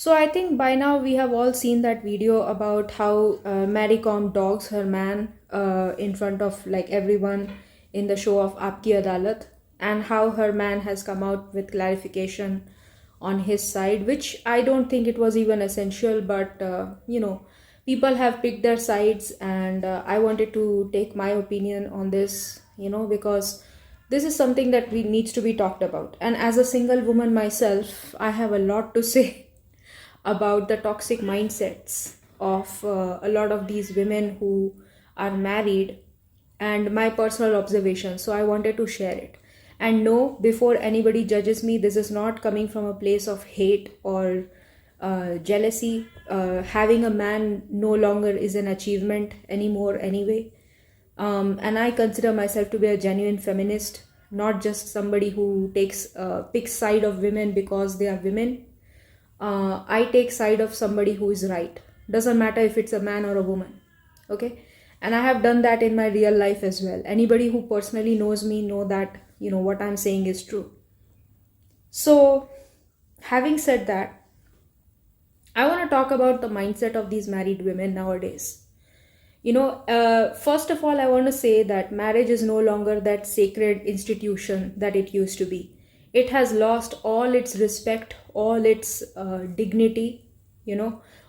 So I think by now we have all seen that video about how Mary Kom dogs her man in front of like everyone in the show of Aapki Adalat, and how her man has come out with clarification on his side, which I don't think it was even essential, but people have picked their sides, and I wanted to take my opinion on this, because this is something that we needs to be talked about. And as a single woman myself, I have a lot to say about the toxic mindsets of a lot of these women who are married, and my personal observation. So I wanted to share it. And no, before anybody judges me, this is not coming from a place of hate or jealousy. Having a man no longer is an achievement anymore, anyway. And I consider myself to be a genuine feminist, not just somebody who picks side of women because they are women. I take side of somebody who is right. Doesn't matter if it's a man or a woman. Okay. And I have done that in my real life as well. Anybody who personally knows me know that, what I'm saying is true. So having said that, I want to talk about the mindset of these married women nowadays. First of all, I want to say that marriage is no longer that sacred institution that it used to be. It has lost all its respect, all its dignity,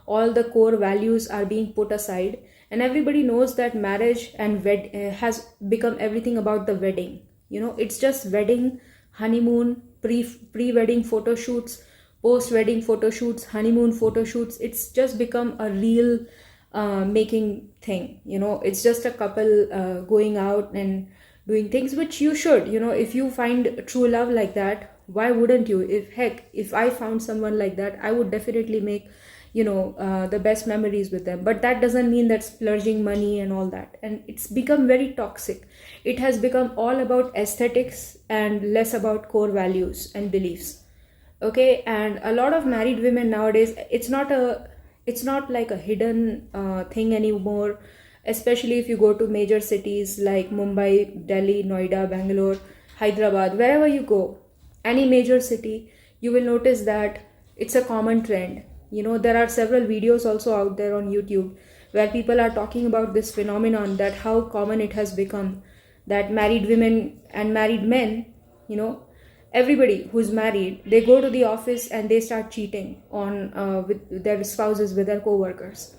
all the core values are being put aside. And everybody knows that marriage and has become everything about the wedding. It's just wedding, honeymoon, pre-wedding photo shoots, post-wedding photo shoots, honeymoon photo shoots. It's just become a real making thing. It's just a couple going out and doing things, which you should. If you find true love like that, why wouldn't you? If I found someone like that, I would definitely make the best memories with them. But that doesn't mean that splurging money and all that. And it's become very toxic. It has become all about aesthetics and less about core values and beliefs. Okay. And a lot of married women nowadays, it's not like a hidden thing anymore, especially if you go to major cities like Mumbai, Delhi, Noida, Bangalore, Hyderabad. Wherever you go, any major city, you will notice that it's a common trend. There are several videos also out there on YouTube where people are talking about this phenomenon, that how common it has become, that married women and married men, everybody who's married, they go to the office and they start cheating on with their spouses, with their co-workers.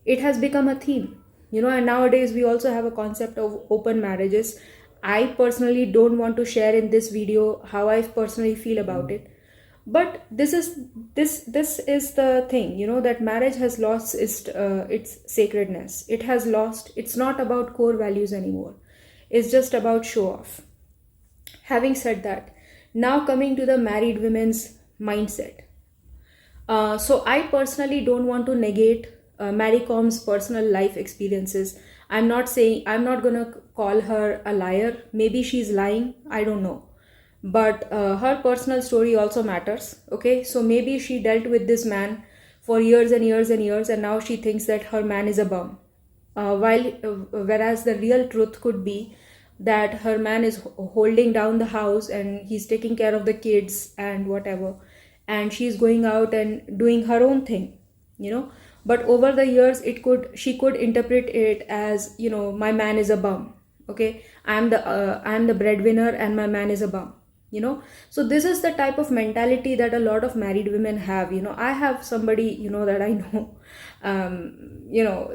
It has become a theme, and nowadays we also have a concept of open marriages. I personally don't want to share in this video how I personally feel about it, but this is the thing, that marriage has lost its sacredness. It has lost. It's not about core values anymore. It's just about show off. Having said that, now coming to the married women's mindset. So I personally don't want to negate Mary Kom's personal life experiences. I'm not gonna call her a liar. Maybe she's lying, I don't know. But her personal story also matters. Okay, so maybe she dealt with this man for years and years and years, and now she thinks that her man is a bum. Whereas the real truth could be that her man is holding down the house and he's taking care of the kids and whatever, and she's going out and doing her own thing. But over the years, she could interpret it as, my man is a bum. Okay, I'm the breadwinner and my man is a bum. So this is the type of mentality that a lot of married women have. I have somebody that I know.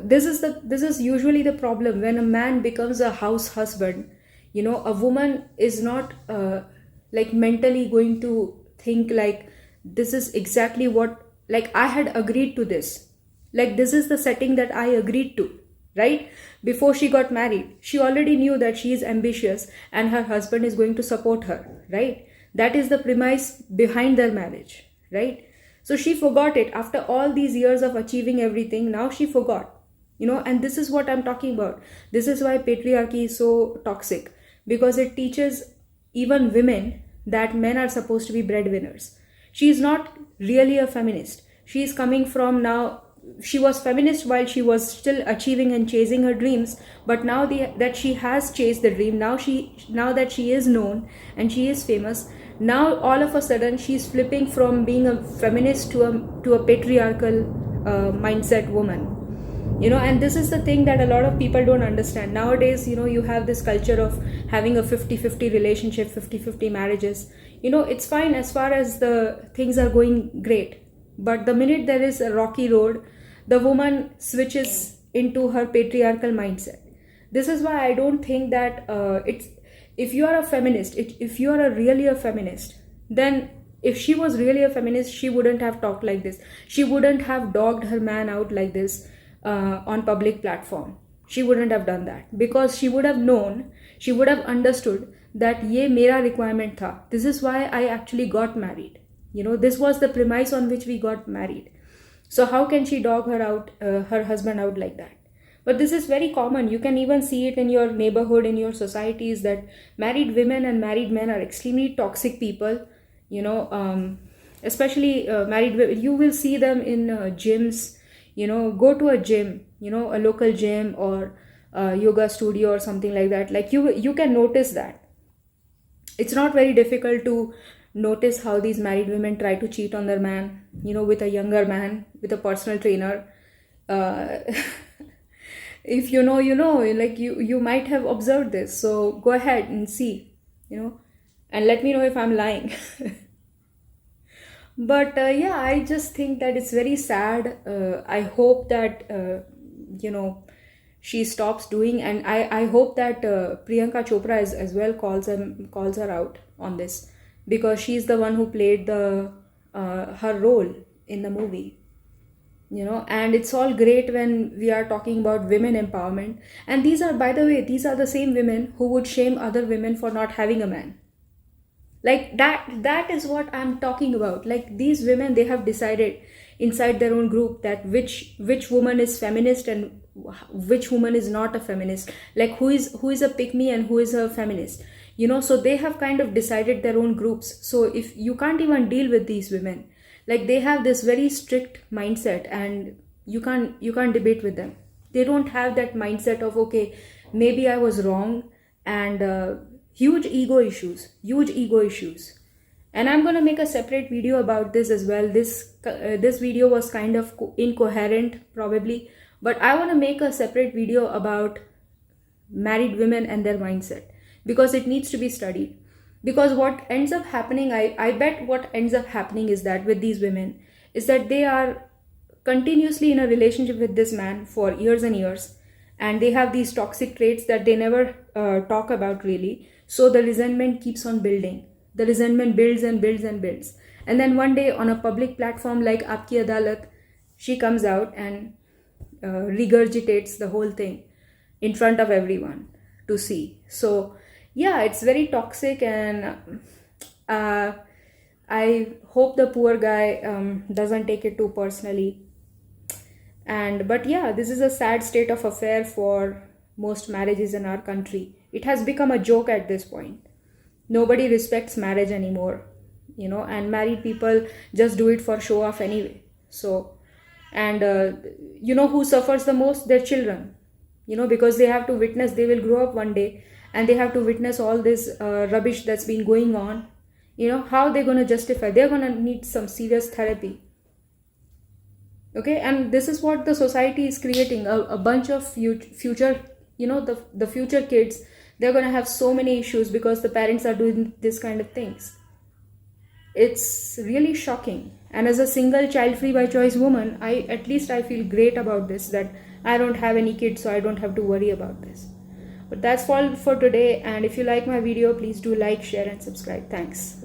This is usually the problem when a man becomes a house husband. A woman is not like mentally going to think like, this is exactly what, like, I had agreed to this, like this is the setting that I agreed to, right? Before she got married, she already knew that she is ambitious and her husband is going to support her, right? That is the premise behind their marriage, right? So she forgot it after all these years of achieving everything. Now she forgot, and this is what I'm talking about. This is why patriarchy is so toxic, because it teaches even women that men are supposed to be breadwinners. She is not really a feminist. She is coming from now she was feminist while she was still achieving and chasing her dreams, but now that she has chased the dream, now that she is known and she is famous, now all of a sudden she's flipping from being a feminist to a patriarchal mindset woman. And this is the thing that a lot of people don't understand nowadays. You have this culture of having a 50-50 relationship, 50-50 marriages. It's fine as far as the things are going great, but the minute there is a rocky road, the woman switches into her patriarchal mindset. This is why I don't think that it's if you are a feminist, if you are really a feminist, then if she was really a feminist, she wouldn't have talked like this. She wouldn't have dogged her man out like this on public platform. She wouldn't have done that, because she would have known, she would have understood that ye mera requirement tha. This is why I actually got married. This was the premise on which we got married. So how can she dog her husband out like that? But this is very common. You can even see it in your neighborhood, in your societies, that married women and married men are extremely toxic people. Especially married women. You will see them in gyms. Go to a gym, a local gym or a yoga studio or something like that. Like you can notice that. It's not very difficult to notice how these married women try to cheat on their man, with a younger man, with a personal trainer. If you know, like you might have observed this. So go ahead and see, and let me know if I'm lying. But yeah, I just think that it's very sad. I hope that she stops doing, and I hope that Priyanka Chopra as well calls her out on this, because she's the one who played her role in the movie. And it's all great when we are talking about women empowerment, and these are, by the way, the same women who would shame other women for not having a man. Like that is what I'm talking about. Like, these women, they have decided inside their own group that which woman is feminist and which woman is not a feminist, like who is a pick me and who is a feminist. So they have kind of decided their own groups. So if you can't even deal with these women, like they have this very strict mindset, and you can't debate with them. They don't have that mindset of, okay, maybe I was wrong, and huge ego issues. And I'm going to make a separate video about this as well. This video was kind of incoherent probably, but I want to make a separate video about married women and their mindset, because it needs to be studied. Because what ends up happening, I bet what ends up happening is that with these women is that they are continuously in a relationship with this man for years and years, and they have these toxic traits that they never talk about really. So the resentment keeps on building. The resentment builds and builds and builds. And then one day on a public platform like Aapki Adalat, she comes out and regurgitates the whole thing in front of everyone to see. So yeah, it's very toxic, and I hope the poor guy doesn't take it too personally. But yeah, this is a sad state of affair for most marriages in our country. It has become a joke at this point. Nobody respects marriage anymore, and married people just do it for show off anyway. So, and who suffers the most? Their children, because they have to witness, they will grow up one day and they have to witness all this rubbish that's been going on. How they're going to justify? They're going to need some serious therapy. Okay, and this is what the society is creating, a bunch of future, the future kids. They're going to have so many issues because the parents are doing this kind of things. It's really shocking. And as a single child free by choice woman, I feel great about this, that I don't have any kids, so I don't have to worry about this. But that's all for today, and if you like my video, please do like, share and subscribe. Thanks.